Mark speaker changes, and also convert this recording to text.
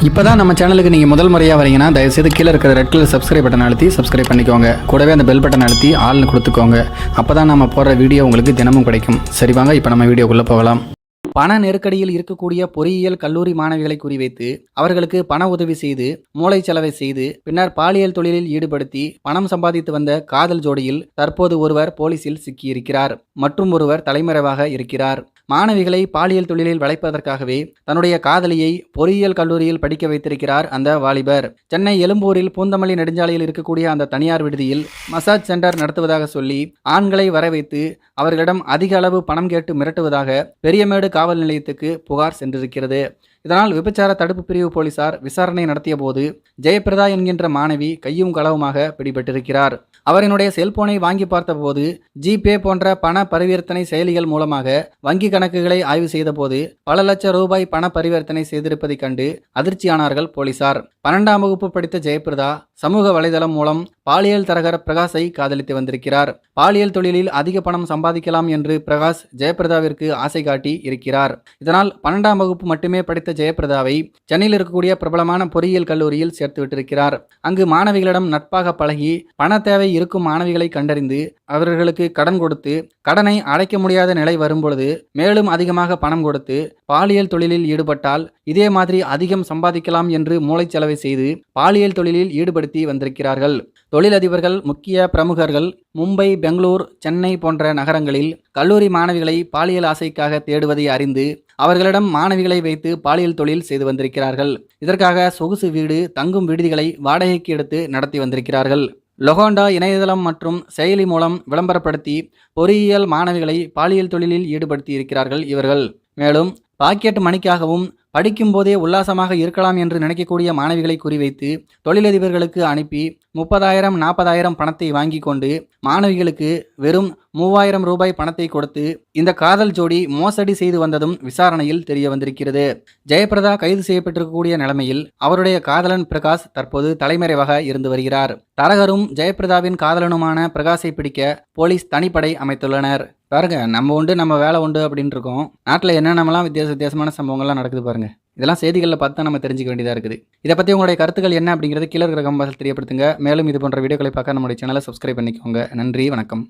Speaker 1: இப்போதான் நம்ம சேனலுக்கு நீங்கள் முதல் முறையாக வரீங்கன்னா தயவுசெய்து கீழே இருக்கிற ரெட் கலர் சப்ஸ்கிரைப் பட்டன் அழுத்தி சப்ஸ்கிரைப் பண்ணிக்கோங்க. கூடவே அந்த பெல் பட்டன் அழுத்தி ஆள்னு கொடுத்துக்கோங்க. அப்போ தான் நம்ம போடுற வீடியோ உங்களுக்கு தினமும் கிடைக்கும். சரி வாங்க இப்போ நம்ம வீடியோக்குள்ளே போகலாம். பண நெருக்கடியில் இருக்கக்கூடிய பொறியியல் கல்லூரி மாணவிகளை குறிவைத்து அவர்களுக்கு பண உதவி செய்து மூளைச்சலவை செய்து பின்னர் பாலியல் தொழிலில் ஈடுபடுத்தி பணம் சம்பாதித்து வந்த காதல் ஜோடியில் தற்போது ஒருவர் போலீசில் சிக்கியிருக்கிறார். மற்றும் ஒருவர் தலைமறைவாக இருக்கிறார். மாணவிகளை பாலியல் தொழிலில் வளைப்பதற்காகவே தன்னுடைய காதலியை பொறியியல் கல்லூரியில் படிக்க வைத்திருக்கிறார் அந்த வாலிபர். சென்னை எழும்பூரில் பூந்தமல்லி நெடுஞ்சாலையில் இருக்கக்கூடிய அந்த தனியார் விடுதியில் மசாஜ் சென்டர் நடத்துவதாக சொல்லி ஆண்களை வர வைத்து அவர்களிடம் அதிக அளவு பணம் கேட்டு மிரட்டுவதாக பெரியமேடு காவல் நிலையத்துக்கு புகார் சென்றிருக்கிறது. இதனால் விபச்சார தடுப்பு பிரிவு போலீசார் விசாரணை நடத்திய போது ஜெயபிரதா என்கின்ற மாணவி கையும் களவுமாக பிடிபட்டிருக்கிறார். அவரினுடைய செல்போனை வாங்கி பார்த்தபோது ஜிபே போன்ற பண பரிவர்த்தனை செயலிகள் மூலமாக வங்கி கணக்குகளை ஆய்வு செய்த போது பல லட்சம் ரூபாய் பண பரிவர்த்தனை செய்திருப்பதைக் கண்டு அதிர்ச்சியானார்கள் போலீசார். 12ஆம் வகுப்பு படித்த ஜெயபிரதா சமூக வலைதளம் மூலம் பாலியல் தரகர் பிரகாஷை காதலித்து வந்திருக்கிறார். பாலியல் தொழிலில் அதிக பணம் சம்பாதிக்கலாம் என்று பிரகாஷ் ஜெயபிரதாவிற்கு ஆசை காட்டி இருக்கிறார். இதனால் 12ஆம் வகுப்பு மட்டுமே படித்த ஜெயபிரதாவை சென்னையில் இருக்கக்கூடிய பிரபலமான பொறியியல் கல்லூரியில் சேர்த்து விட்டிருக்கிறார். அங்கு மாணவிகளிடம் நட்பாக பழகி பண தேவை இருக்கும் மாணவிகளை கண்டறிந்து அவர்களுக்கு கடன் கொடுத்து கடனை அடைக்க முடியாத நிலை வரும்பொழுது மேலும் அதிகமாக பணம் கொடுத்து பாலியல் தொழிலில் ஈடுபட்டால் இதே மாதிரி அதிகம் சம்பாதிக்கலாம் என்று மூளைச்சலவை செய்து பாலியல் தொழிலில் ஈடுபடுத்தி வந்திருக்கிறார்கள். தொழிலதிபர்கள், முக்கிய பிரமுகர்கள் மும்பை, பெங்களூர், சென்னை போன்ற நகரங்களில் கல்லூரி மாணவிகளை பாலியல் ஆசைக்காக தேடுவதை அறிந்து அவர்களிடம் மாணவிகளை வைத்து பாலியல் தொழில் செய்து வந்திருக்கிறார்கள். இதற்காக சொகுசு வீடு, தங்கும் விடுதிகளை வாடகைக்கு எடுத்து நடத்தி வந்திருக்கிறார்கள். லொகோண்டா இணையதளம் மற்றும் செயலி மூலம் விளம்பரப்படுத்தி பொறியியல் மாணவிகளை பாலியல் தொழிலில் ஈடுபடுத்தி இருக்கிறார்கள் இவர்கள். மேலும் பாக்கெட் மணிக்காகவும் படிக்கும் போதே உல்லாசமாக இருக்கலாம் என்று நினைக்கக்கூடிய மாணவிகளை குறிவைத்து தொழிலதிபர்களுக்கு அனுப்பி 30,000 40,000 பணத்தை வாங்கி கொண்டு மாணவிகளுக்கு வெறும் 3,000 ரூபாய் பணத்தை கொடுத்து இந்த காதல் ஜோடி மோசடி செய்து வந்ததும் விசாரணையில் தெரிய வந்திருக்கிறது. ஜெயபிரதா கைது செய்யப்பட்டிருக்கக்கூடிய நிலைமையில் அவருடைய காதலன் பிரகாஷ் தற்போது தலைமறைவாக இருந்து வருகிறார். தரகரும் ஜெயபிரதாவின் காதலனுமான பிரகாஷை பிடிக்க போலீஸ் தனிப்படை அமைத்துள்ளனர். பாருங்க, நம்ம உண்டு நம்ம வேலை உண்டு அப்படின்னு இருக்கோம். நாட்டில் என்னென்னலாம் வித்தியாசமான சம்பவங்கள்லாம் நடக்குது பாருங்க. இதெல்லாம் செய்திகளில் பார்த்து நம்ம தெரிஞ்சுக்க வேண்டியதாக இருக்குது. இதை பற்றி உங்களுடைய கருத்துக்கள் என்ன அப்படிங்கிறது கீழே இருக்கிற கமெண்ட்ஸில் தெரியப்படுத்துங்க. மேலும் இது போன்ற வீடியோக்களை பார்க்க நம்முடைய சேனலை சப்ஸ்கிரைப் பண்ணிக்கோங்க. நன்றி, வணக்கம்.